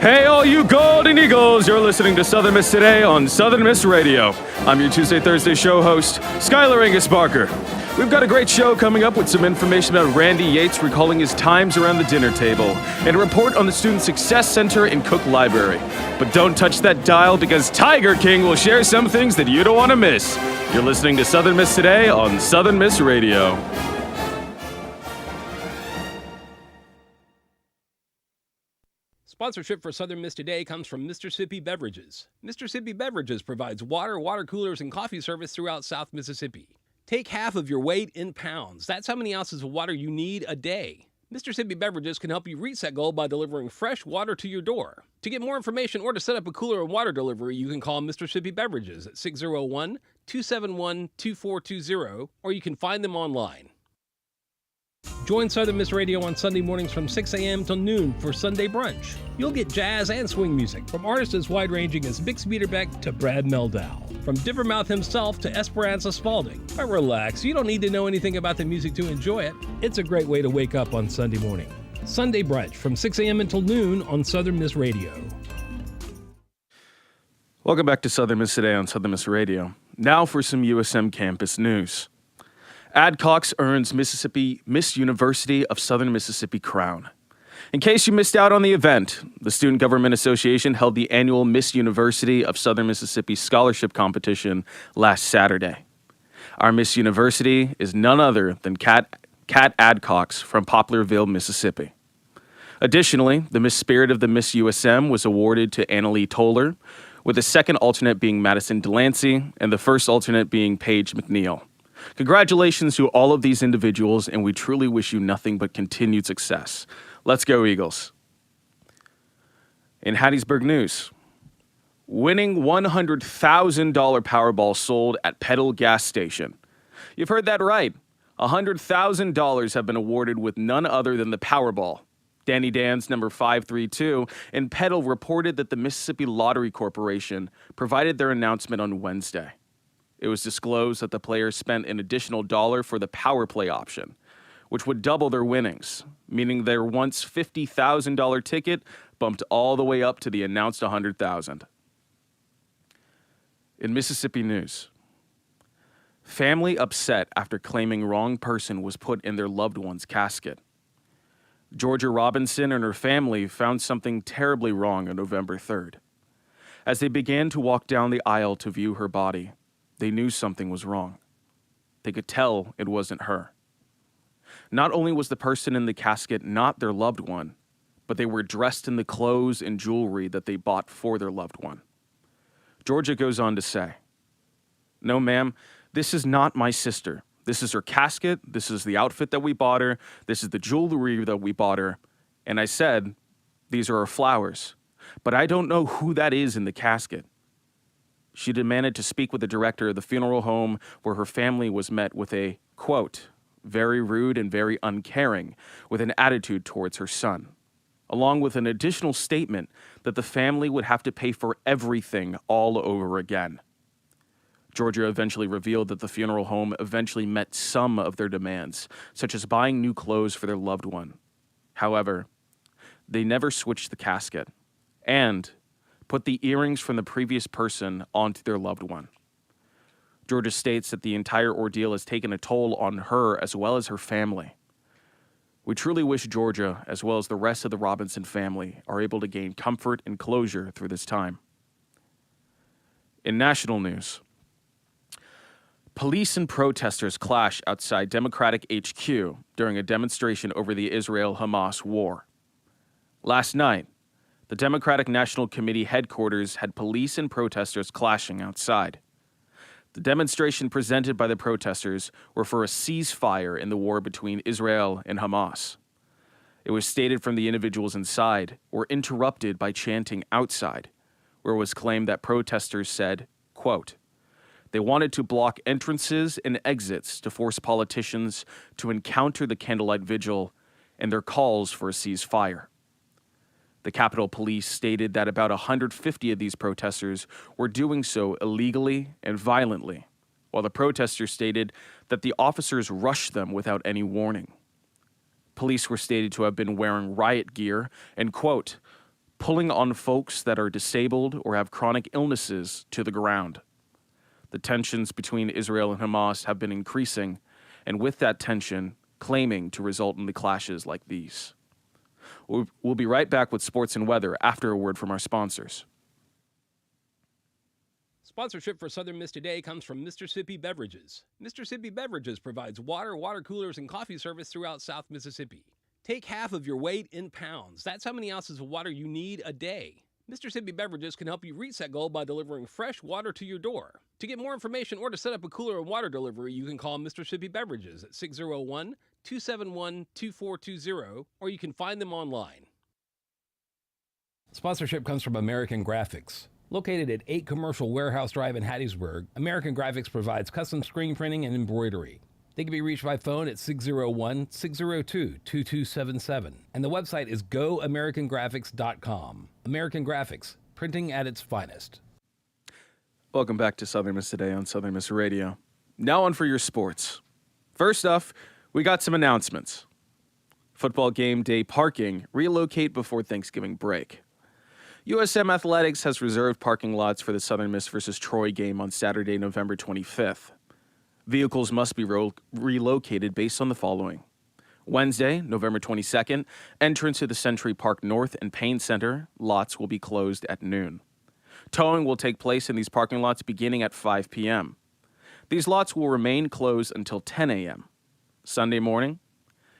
Hey, all you Golden Eagles, you're listening to Southern Miss Today on Southern Miss Radio. I'm your Tuesday, Thursday show host, Skylar Angus Barker. We've got a great show coming up with some information about Randy Yates recalling his times around the dinner table and a report on the Student Success Center in Cook Library. But don't touch that dial because Tiger King will share some things that you don't want to miss. You're listening to Southern Miss Today on Southern Miss Radio. Sponsorship for Southern Miss Today comes from Mississippi Beverages. Mississippi Beverages provides water coolers, and coffee service throughout South Mississippi. Take half of your weight in pounds. That's how many ounces of water you need a day. Mississippi Beverages can help you reach that goal by delivering fresh water to your door. To get more information or to set up a cooler and water delivery, you can call Mississippi Beverages at 601-271-2420, or you can find them online. Join Southern Miss Radio on Sunday mornings from 6 a.m. till noon for Sunday Brunch. You'll get jazz and swing music from artists as wide-ranging as Bix Beiderbecke to Brad Meldau, from Differmouth himself to Esperanza Spalding. But relax, you don't need to know anything about the music to enjoy it. It's a great way to wake up on Sunday morning. Sunday Brunch from 6 a.m. until noon on Southern Miss Radio. Welcome back to Southern Miss Today on Southern Miss Radio. Now for some USM campus news. Adcox earns Mississippi Miss University of Southern Mississippi crown. In case you missed out on the event, the Student Government Association held the annual Miss University of Southern Mississippi scholarship competition last Saturday. Our Miss University is none other than Kat Adcox from Poplarville, Mississippi. Additionally, the Miss Spirit of the Miss USM was awarded to Annalie Toller, with the second alternate being Madison Delancey and the first alternate being Paige McNeil. Congratulations to all of these individuals, and we truly wish you nothing but continued success. Let's go, Eagles. In Hattiesburg news, winning $100,000 Powerball sold at Petal gas station. You've heard that right. $100,000 have been awarded with none other than the Powerball. Danny Dan's number 532, and Petal reported that the Mississippi Lottery Corporation provided their announcement on Wednesday. It was disclosed that the players spent an additional $1 for the power play option, which would double their winnings, meaning their once $50,000 ticket bumped all the way up to the announced $100,000. In Mississippi news, family upset after claiming wrong person was put in their loved one's casket. Georgia Robinson and her family found something terribly wrong on November 3rd. As they began to walk down the aisle to view her body, they knew something was wrong. They could tell it wasn't her. Not only was the person in the casket not their loved one, but they were dressed in the clothes and jewelry that they bought for their loved one. Georgia goes on to say, "No, ma'am, this is not my sister. This is her casket. This is the outfit that we bought her. This is the jewelry that we bought her. And I said, these are her flowers. But I don't know who that is in the casket." She demanded to speak with the director of the funeral home, where her family was met with a, quote, very rude and very uncaring, with an attitude towards her son, along with an additional statement that the family would have to pay for everything all over again. Georgia eventually revealed that the funeral home eventually met some of their demands, such as buying new clothes for their loved one. However, they never switched the casket and put the earrings from the previous person onto their loved one. Georgia states that the entire ordeal has taken a toll on her as well as her family. We truly wish Georgia, as well as the rest of the Robinson family, are able to gain comfort and closure through this time. In national news, police and protesters clash outside Democratic HQ during a demonstration over the Israel-Hamas war. Last night, the Democratic National Committee headquarters had police and protesters clashing outside. The demonstration presented by the protesters were for a ceasefire in the war between Israel and Hamas. It was stated from the individuals inside were interrupted by chanting outside, where it was claimed that protesters said, quote, they wanted to block entrances and exits to force politicians to encounter the candlelight vigil and their calls for a ceasefire. The Capitol Police stated that about 150 of these protesters were doing so illegally and violently, while the protesters stated that the officers rushed them without any warning. Police were stated to have been wearing riot gear and, quote, pulling on folks that are disabled or have chronic illnesses to the ground. The tensions between Israel and Hamas have been increasing, and with that tension, claiming to result in the clashes like these. We'll be right back with sports and weather after a word from our sponsors. Sponsorship for Southern Miss Today comes from Mississippi Beverages. Mississippi Beverages provides water, water coolers, and coffee service throughout South Mississippi. Take half of your weight in pounds. That's how many ounces of water you need a day. Mississippi Beverages can help you reach that goal by delivering fresh water to your door. To get more information or to set up a cooler and water delivery, you can call Mississippi Beverages at 601-271-2420, or you can find them online. Sponsorship comes from American Graphics. Located at 8 Commercial Warehouse Drive in Hattiesburg, American Graphics provides custom screen printing and embroidery. They can be reached by phone at 601-602-2277. And the website is goamericangraphics.com. American Graphics, printing at its finest. Welcome back to Southern Miss Today on Southern Miss Radio. Now on for your sports. First off, we got some announcements. Football game day parking, relocate before Thanksgiving break. USM Athletics has reserved parking lots for the Southern Miss versus Troy game on Saturday, November 25th. Vehicles must be relocated based on the following. Wednesday, November 22nd, entrance to the Century Park North and Payne Center lots will be closed at noon. Towing will take place in these parking lots beginning at 5 p.m. These lots will remain closed until 10 a.m. Sunday morning.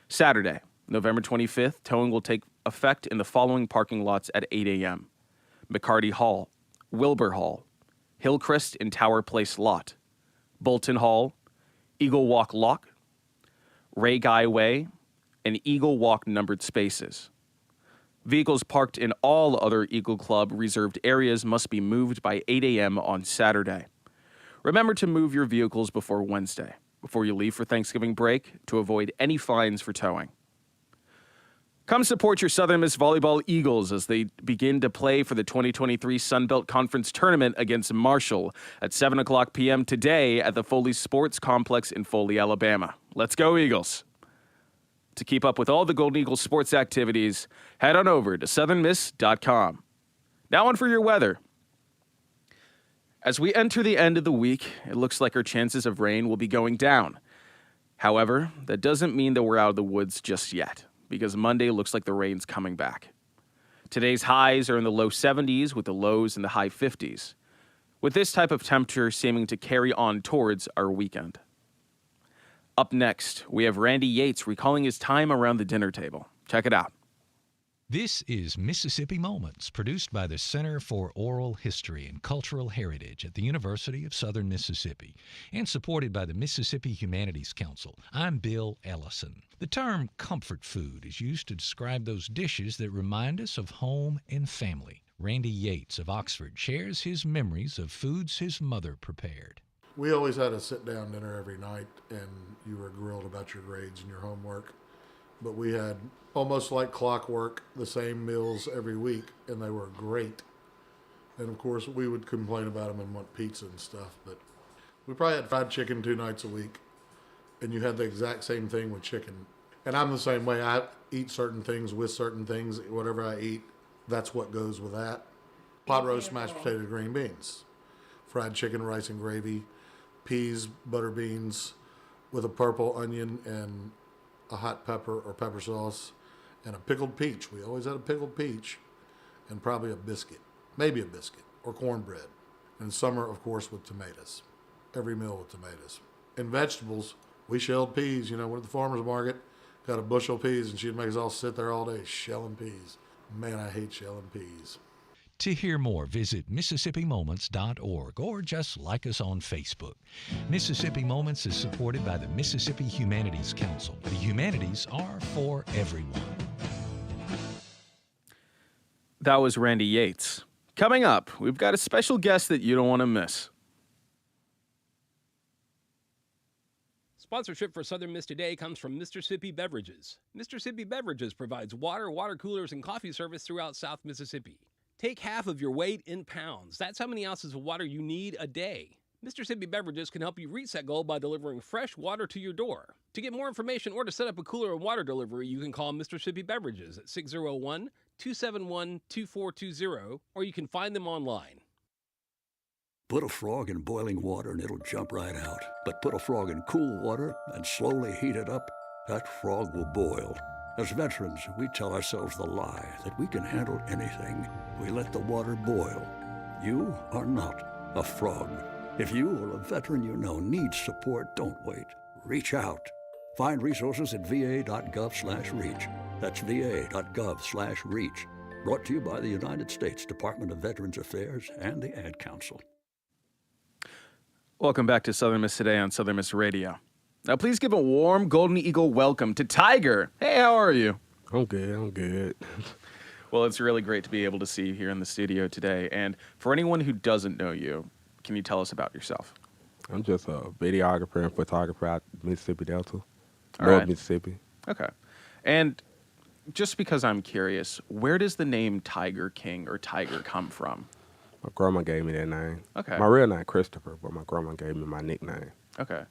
Saturday, November 25th, towing will take effect in the following parking lots at 8 a.m. McCarty Hall, Wilbur Hall, Hillcrest and Tower Place Lot, Bolton Hall, Eagle Walk Lock, Ray Guy Way, and Eagle Walk numbered spaces. Vehicles parked in all other Eagle Club reserved areas must be moved by 8 a.m. on Saturday. Remember to move your vehicles before Wednesday, before you leave for Thanksgiving break, to avoid any fines for towing. Come support your Southern Miss Volleyball Eagles as they begin to play for the 2023 Sun Belt Conference Tournament against Marshall at 7 o'clock p.m. today at the Foley Sports Complex in Foley, Alabama. Let's go, Eagles! To keep up with all the Golden Eagles sports activities, head on over to southernmiss.com. Now on for your weather. As we enter the end of the week, it looks like our chances of rain will be going down. However, that doesn't mean that we're out of the woods just yet, because Monday looks like the rain's coming back. Today's highs are in the low 70s with the lows in the high 50s, with this type of temperature seeming to carry on towards our weekend. Up next, we have Randy Yates recalling his time around the dinner table. Check it out. This is Mississippi Moments, produced by the Center for Oral History and Cultural Heritage at the University of Southern Mississippi and supported by the Mississippi Humanities Council. I'm Bill Ellison. The term comfort food is used to describe those dishes that remind us of home and family. Randy Yates of Oxford shares his memories of foods his mother prepared. We always had a sit-down dinner every night, and you were grilled about your grades and your homework. But we had, almost like clockwork, the same meals every week, and they were great. And, of course, we would complain about them and want pizza and stuff. But we probably had fried chicken 2 nights a week, and you had the exact same thing with chicken. And I'm the same way. I eat certain things with certain things. Whatever I eat, that's what goes with that. Pot roast, mashed potato, green beans. Fried chicken, rice and gravy. Peas, butter beans with a purple onion and a hot pepper or pepper sauce and a pickled peach. We always had a pickled peach and probably a biscuit, maybe a biscuit or cornbread. And summer, of course, with tomatoes. Every meal with tomatoes. And vegetables, we shelled peas. You know, we're at the farmer's market, got a bushel of peas, and she'd make us all sit there all day shelling peas. Man, I hate shelling peas. To hear more, visit MississippiMoments.org or just like us on Facebook. Mississippi Moments is supported by the Mississippi Humanities Council. The humanities are for everyone. That was Randy Yates. Coming up, we've got a special guest that you don't want to miss. Sponsorship for Southern Miss Today comes from Mississippi Beverages. Mississippi Beverages provides water, water coolers, and coffee service throughout South Mississippi. Take half of your weight in pounds. That's how many ounces of water you need a day. Mississippi Beverages can help you reach that goal by delivering fresh water to your door. To get more information or to set up a cooler and water delivery, you can call Mississippi Beverages at 888-271-2420, or you can find them online. Put a frog in boiling water and it'll jump right out. But put a frog in cool water and slowly heat it up, that frog will boil. As veterans, we tell ourselves the lie that we can handle anything. We let the water boil. You are not a frog. If you or a veteran you know needs support, don't wait. Reach out. Find resources at va.gov/reach. That's va.gov/reach. Brought to you by the United States Department of Veterans Affairs and the Ad Council. Welcome back to Southern Miss Today on Southern Miss Radio. Now, please give a warm Golden Eagle welcome to Tiger. Hey, how are you? I'm good. Well, it's really great to be able to see you here in the studio today. And for anyone who doesn't know you, can you tell us about yourself? I'm just a videographer and photographer out Mississippi Delta, All North right. Mississippi. Okay. And just because I'm curious, where does the name Tiger King or Tiger come from? My grandma gave me that name. Okay. My real name Christopher, but my grandma gave me my nickname. Okay.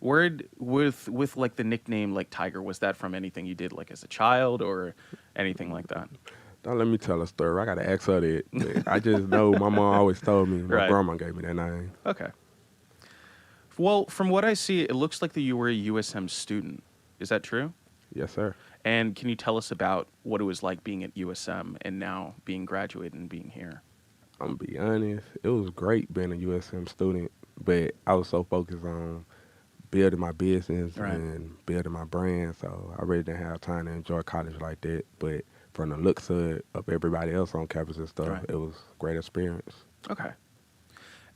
With like the nickname like Tiger, was that from anything you did like as a child or anything like that? Don't let me tell a story. I gotta ask her that. I just know my mom always told me my Right. grandma gave me that name. Okay. Well, from what I see, it looks like that you were a USM student. Is that true? Yes, sir. And can you tell us about what it was like being at USM and now being graduated and being here? I'm gonna be honest. It was great being a USM student, but I was so focused on building my business Right. and building my brand, so I really didn't have time to enjoy college like that. But from the looks of everybody else on campus and stuff, Right. it was a great experience. Okay.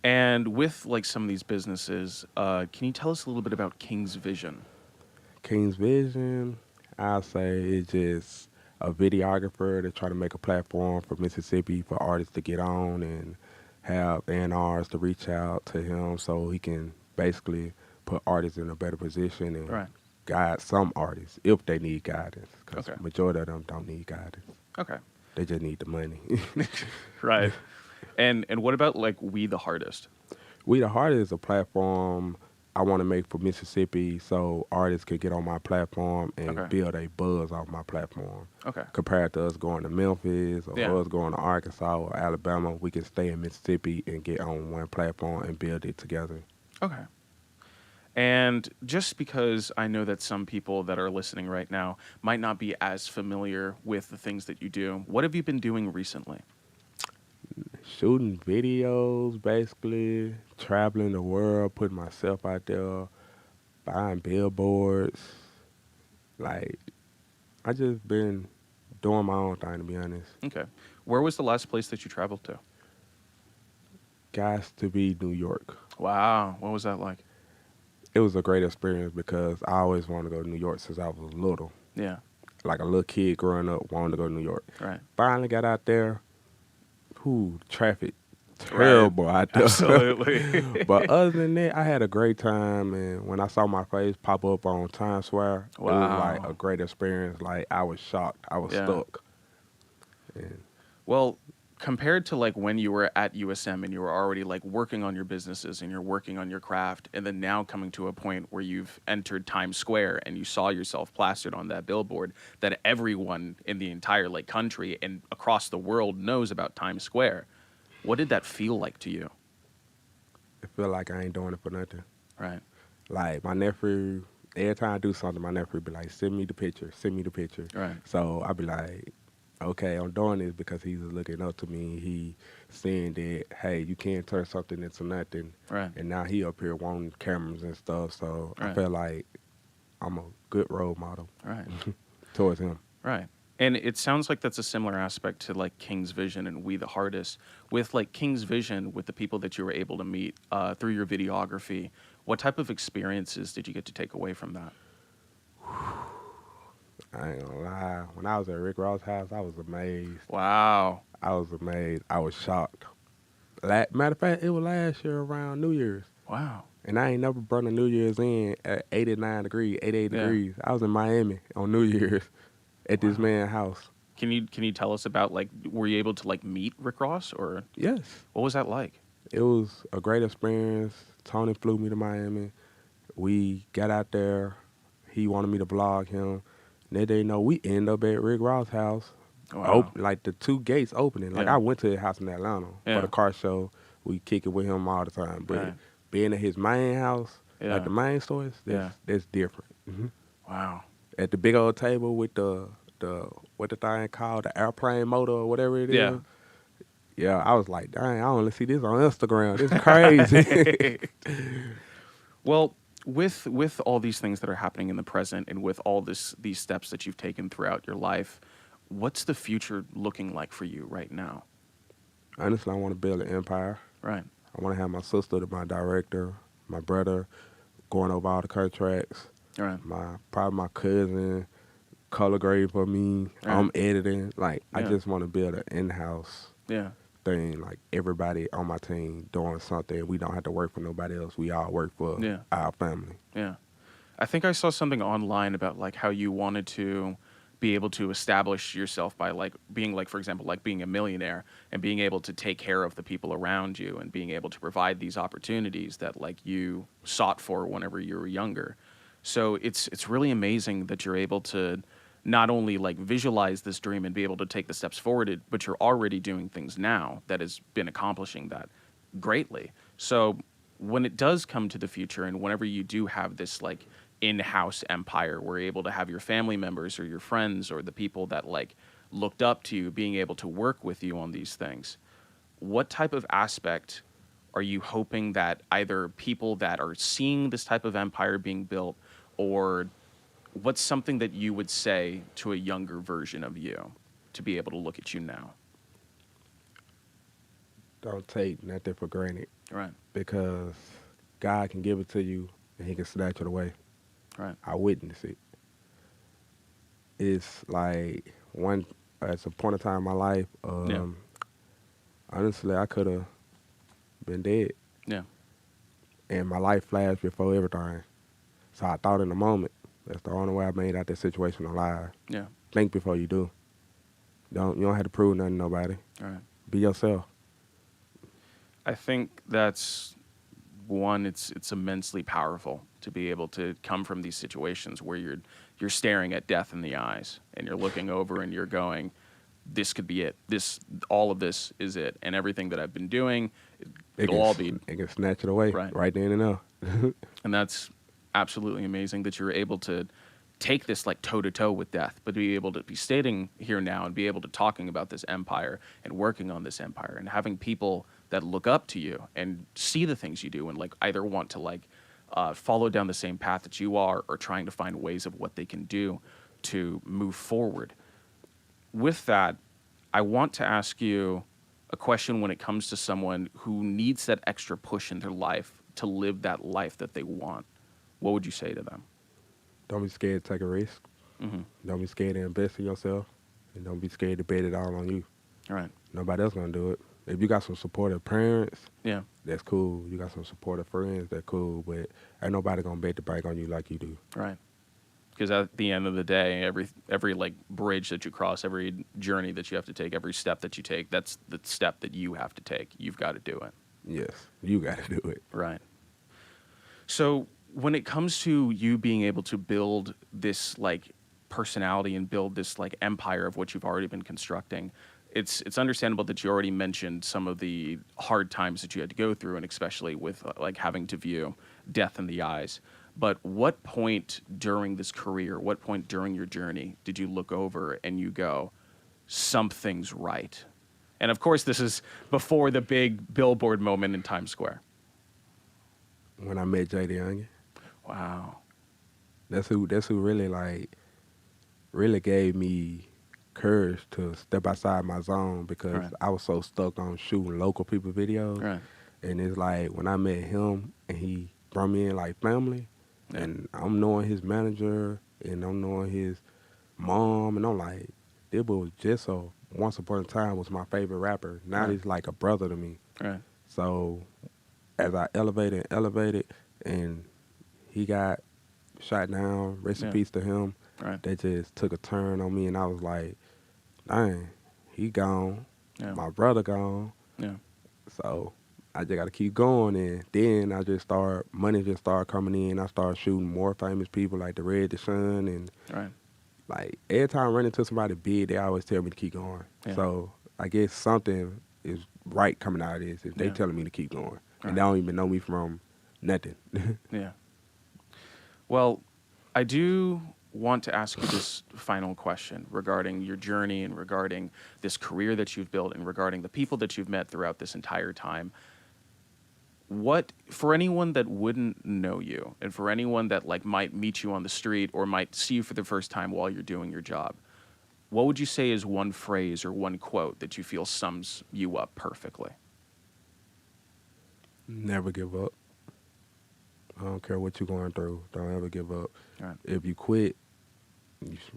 And with like some of these businesses, can you tell us a little bit about King's Vision? King's Vision, I'll say it's just a videographer to try to make a platform for Mississippi for artists to get on and have A&Rs to reach out to him so he can basically put artists in a better position and Right. guide some artists if they need guidance, because Okay. majority of them don't need guidance. Okay. They just need the money. Right. And what about like We the Hardest? We the Hardest is a platform I want to make for Mississippi so artists can get on my platform and Okay. build a buzz off my platform. Okay. Compared to us going to Memphis or Yeah. us going to Arkansas or Alabama, we can stay in Mississippi and get on one platform and build it together. Okay. And just because I know that some people that are listening right now might not be as familiar with the things that you do, what have you been doing recently? Shooting videos, basically, traveling the world, putting myself out there, buying billboards. Like, I just been doing my own thing, to be honest. Okay. Where was the last place that you traveled to? Guys to be New York. Wow. What was that like? It was a great experience because I always wanted to go to New York since I was little. Yeah. Like a little kid growing up, wanted to go to New York. Right. Finally got out there. Traffic terrible out there. Absolutely. But other than that, I had a great time, and when I saw my face pop up on Times Square, it was like Wow. a great experience. Like, I was shocked. I was Yeah. stuck. And Well, compared to like when you were at USM and you were already like working on your businesses and you're working on your craft, and then now coming to a point where you've entered Times Square and you saw yourself plastered on that billboard that everyone in the entire like country and across the world knows about Times Square. What did that feel like to you? I feel like I ain't doing it for nothing. Right. Like, my nephew, every time I do something, my nephew be like, send me the picture. Right. So I be like, okay, I'm doing this because he's looking up to me. He seeing that, hey, you can't turn something into nothing. Right. And now he up here wanting cameras and stuff. So I Right. feel like I'm a good role model Right. towards him. Right. And it sounds like that's a similar aspect to like King's Vision and We the Hardest. With like King's Vision, with the people that you were able to meet through your videography, what type of experiences did you get to take away from that? I ain't gonna lie. When I was at Rick Ross' house, I was amazed. Wow. I was amazed. I was shocked. Matter of fact, it was last year around New Year's. Wow. And I ain't never brought a New Year's in at 89 degrees, 88 Yeah. degrees. I was in Miami on New Year's at this man's house. Can you tell us about like were you able to like meet Rick Ross or Yes. what was that like? It was a great experience. Tony flew me to Miami. We got out there. He wanted me to vlog him. They didn't know we end up at Rick Ross' house Wow. like the two gates opening. Like Yeah. I went to his house in Atlanta Yeah. for the car show. We kick it with him all the time. But Right. being at his main house, Yeah. like the main stores, that's different. Wow. At the big old table with the what the thing called, the airplane motor or whatever it is. Yeah. Yeah, I was like, dang, I only see this on Instagram. This is crazy. Well, with all these things that are happening in the present, and with all these steps that you've taken throughout your life, what's the future looking like for you right now? Honestly, I want to build an empire. Right. I want to have my sister to my director, my brother going over all the contracts, Right. probably my cousin color grade for me. Right. I'm editing. Like I Yeah. just want to build an in-house Yeah. thing. Like everybody on my team doing something. We don't have to work for nobody else. We all work for Yeah. our family. Yeah. I think I saw something online about like how you wanted to be able to establish yourself by like being like, for example, like being a millionaire and being able to take care of the people around you and being able to provide these opportunities that like you sought for whenever you were younger. So it's really amazing that you're able to not only like visualize this dream and be able to take the steps forward, but you're already doing things now that has been accomplishing that greatly. So when it does come to the future and whenever you do have this like in-house empire, where you're able to have your family members or your friends or the people that like looked up to you being able to work with you on these things, what type of aspect are you hoping that either people that are seeing this type of empire being built, or what's something that you would say to a younger version of you to be able to look at you now? Don't take nothing for granted Right. because God can give it to you and He can snatch it away. Right. I witnessed it. It's like at a point in time in my life, honestly, I could have been dead. Yeah. And my life flashed before everything. So I thought in the moment, that's the only way I made out that situation alive. Yeah. Think before you do. You don't have to prove nothing to nobody. All right. Be yourself. I think that's one. It's immensely powerful to be able to come from these situations where you're staring at death in the eyes and you're looking over and you're going, this could be it. All of this is it, and everything that I've been doing, it'll all be. It can snatch it away right then and there. And that's absolutely amazing that you're able to take this like toe to toe with death, but be able to be standing here now and be able to talking about this empire and working on this empire and having people that look up to you and see the things you do and like either want to like follow down the same path that you are or trying to find ways of what they can do to move forward. With that, I want to ask you a question when it comes to someone who needs that extra push in their life to live that life that they want. What would you say to them? Don't be scared to take a risk. Mm-hmm. Don't be scared to invest in yourself. And don't be scared to bet it all on you. All right. Nobody else going to do it. If you got some supportive parents, Yeah. that's cool. You got some supportive friends, that's cool. But ain't nobody going to bet the bank on you like you do. Right. Because at the end of the day, every like bridge that you cross, every journey that you have to take, every step that you take, that's the step that you have to take. You've got to do it. Yes, you got to do it. Right. So when it comes to you being able to build this like personality and build this like empire of what you've already been constructing, it's understandable that you already mentioned some of the hard times that you had to go through, and especially with like having to view death in the eyes. But what point during this career, what point during your journey did you look over and you go, something's right? And of course, this is before the big billboard moment in Times Square. When I met J.D. Youngin. Wow. That's who really gave me courage to step outside my zone, because Right. I was so stuck on shooting local people videos. Right. And it's like when I met him and he brought me in like family, Yeah. and I'm knowing his manager and I'm knowing his mom, and I'm like, this boy was just so once upon a time was my favorite rapper. Now Right. he's like a brother to me. Right. So as I elevated, and he got shot down, rest Yeah. in peace to him, Right. that just took a turn on me, and I was like, dang, he gone, Yeah. my brother gone, Yeah. so I just got to keep going. And then money just started coming in. I started shooting more famous people like the Red the Sun and Right. like every time I run into somebody big, they always tell me to keep going. Yeah. So I guess something is right coming out of this if they Yeah. telling me to keep going. Right. And they don't even know me from nothing. Yeah. Well, I do want to ask you this final question regarding your journey and regarding this career that you've built and regarding the people that you've met throughout this entire time. What, for anyone that wouldn't know you and for anyone that like might meet you on the street or might see you for the first time while you're doing your job, what would you say is one phrase or one quote that you feel sums you up perfectly? Never give up. I don't care what you're going through. Don't ever give up. Right. If you quit,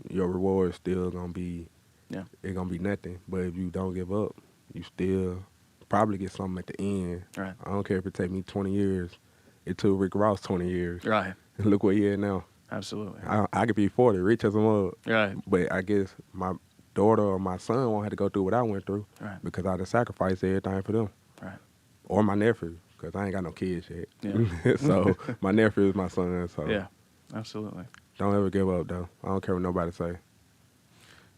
your reward is still gonna be, Yeah. it's gonna be nothing. But if you don't give up, you still probably get something at the end. Right. I don't care if it take me 20 years. It took Rick Ross 20 years. Right. And look where he is now. Absolutely. I could be 40, rich as a mug. Right. But I guess my daughter or my son won't have to go through what I went through Right. because I had to sacrifice everything for them. Right. Or my nephew, because I ain't got no kids yet. Yeah. So my nephew is my son. So Yeah. Absolutely. don't ever give up, though. I don't care what nobody say.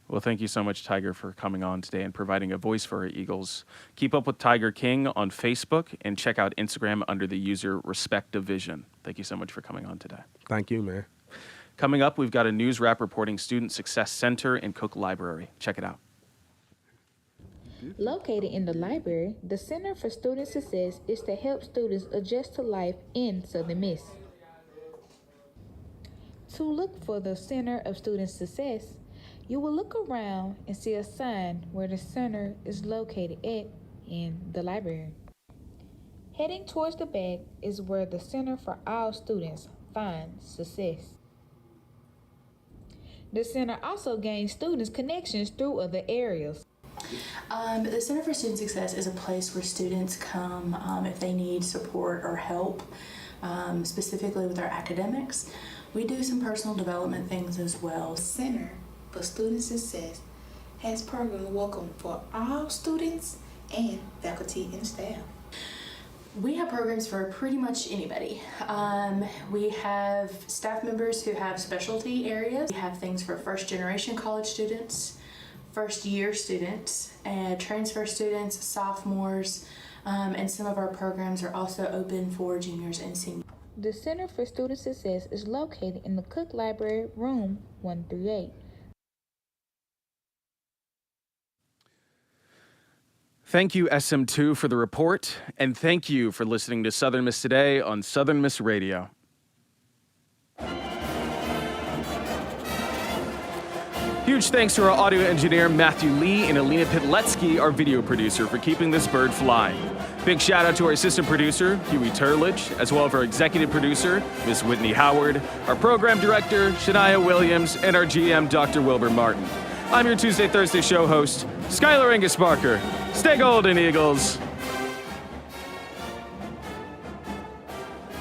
Well, thank you so much, Tiger, for coming on today and providing a voice for our Eagles. Keep up with Tiger King on Facebook and check out Instagram under the user Respect Division. Thank you so much for coming on today. Thank you, man. Coming up, we've got a news wrap reporting Student Success Center in Cook Library. Check it out. Located in the library, the Center for Student Success is to help students adjust to life in Southern Miss. To look for the Center of Student Success, you will look around and see a sign where the center is located at in the library. Heading towards the back is where the Center for All Students finds success. The center also gains students connections through other areas. The Center for Student Success is a place where students come if they need support or help, specifically with their academics. We do some personal development things as well. Center for Student Success has programs welcome for all students and faculty and staff. We have programs for pretty much anybody. We have staff members who have specialty areas. We have things for first-generation college students, first-year students, and transfer students, sophomores, and some of our programs are also open for juniors and seniors. The Center for Student Success is located in the Cook Library, room 138. Thank you, SM2, for the report, and thank you for listening to Southern Miss Today on Southern Miss Radio. Huge thanks to our audio engineer, Matthew Lee, and Alina Pitletsky, our video producer, for keeping this bird flying. Big shout out to our assistant producer, Huey Turledge, as well as our executive producer, Miss Whitney Howard, our program director, Shania Williams, and our GM, Dr. Wilbur Martin. I'm your Tuesday, Thursday show host, Skylar Angus Barker. Stay golden, Eagles.